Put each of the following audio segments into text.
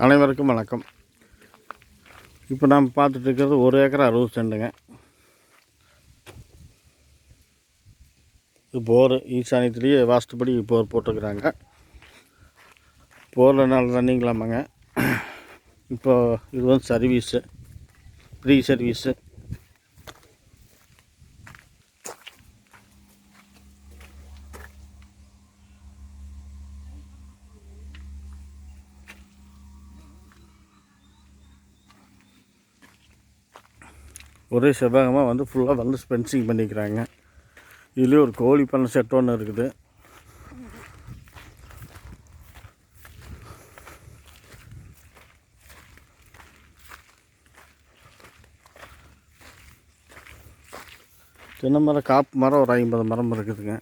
அனைவருக்கும் வணக்கம். இப்போ நாம் பார்த்துட்டு இருக்கிறது 1 ஏக்கர் 60 சென்ட்டுங்க. இது போரு ஈசானியத்துலேயே வாஸ்துப்படி போர் போட்டிருக்கிறாங்க. போரில் நாள் ரன்னிங்களாமாங்க. இப்போ இது வந்து சர்வீஸு, ஃப்ரீ சர்வீஸு. ஒரே செவ்வகமாக வந்து ஃபுல்லாக வந்து ஸ்பென்சிங் பண்ணிக்கிறாங்க. இதுலேயே ஒரு கோழி பண்ணை செட் ஒன்று இருக்குது. தென்னை மரம், காப்பு மரம் ஒரு 50 மரம் இருக்குதுங்க.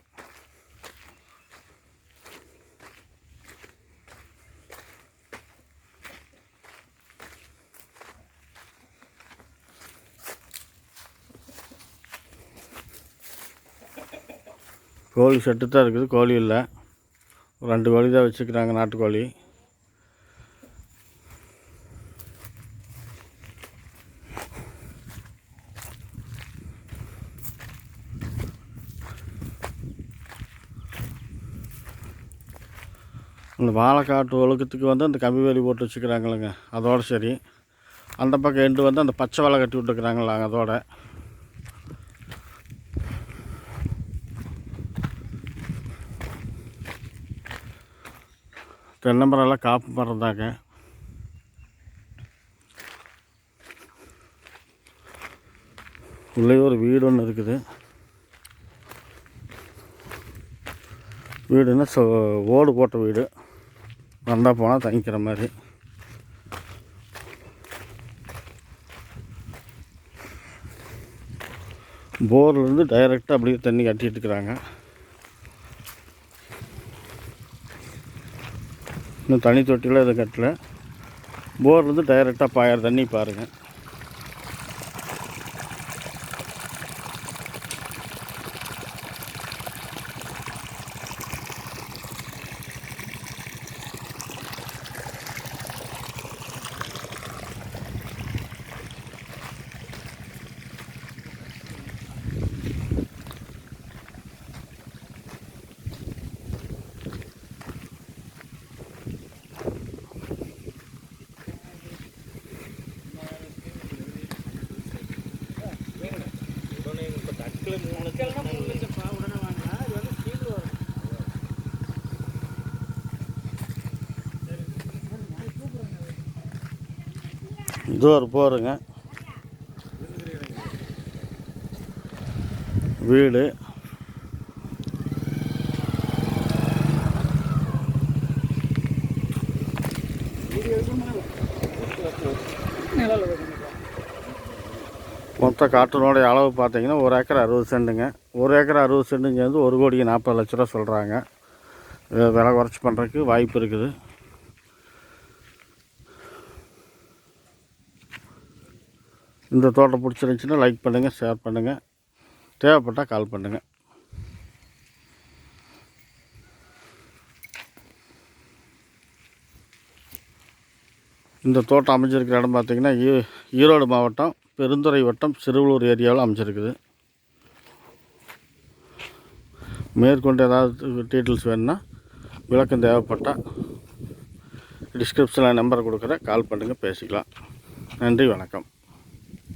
கோழி செட்டு தான் இருக்குது, கோழி இல்லை. 2 கோழி தான் வச்சுக்கிறாங்க, நாட்டுக்கோழி. அந்த வாழைக்காட்டு ஒழுக்கத்துக்கு வந்து அந்த கம்பி வேலி போட்டு வச்சுக்கிறாங்களேங்க, அதோடு சரி. அந்த பக்கம் எண்டு வந்து அந்த பச்சை வலை கட்டி விட்டுருக்குறாங்களாங்க, அதோட. தென்னை மரம் எல்லாம் காப்பு மரம் தாங்க. உள்ளே ஒரு வீடு ஒன்று இருக்குது. வீடுன்னா ஓடு போட்ட வீடு, வந்தால் போனால் தங்கிக்கிற மாதிரி. போர்லேருந்து டைரெக்டாக அப்படியே தண்ணி கட்டிகிட்டு இருக்கிறாங்க. இன்னும் தண்ணி தொட்டியில் எதுவும் கட்டலை. போர்லேருந்து டைரெக்டாக பாயிற தண்ணி பாருங்கள். இது ஒரு போருங்க, வீடு. மொத்த காட்டினுடைய அளவு பார்த்தீங்கன்னா 1 ஏக்கர் 60 சென்ட்டுங்க. 1 ஏக்கர் 60 சென்ட்டுங்க வந்து 1,40,00,000 சொல்கிறாங்க. விலை குறைச்சி பண்ணுறதுக்கு வாய்ப்பு இருக்குது. இந்த தோட்டம் பிடிச்சிருந்துச்சின்னா லைக் பண்ணுங்கள், ஷேர் பண்ணுங்கள். தேவைப்பட்டால் கால் பண்ணுங்கள். இந்த தோட்டம் அமைஞ்சிருக்கிற இடம் பார்த்திங்கன்னா ஈரோடு மாவட்டம் பெருந்துறை வட்டம் சிறுவலூர் ஏரியாவில் அமைஞ்சிருக்குது. மேற்கொண்டு ஏதாவது டீட்டெயில்ஸ் வேணுன்னா, விளக்கம் தேவைப்பட்டால் டிஸ்கிரிப்ஷனில் நம்பர் கொடுக்குறேன், கால் பண்ணுங்கள், பேசிக்கலாம். நன்றி, வணக்கம்.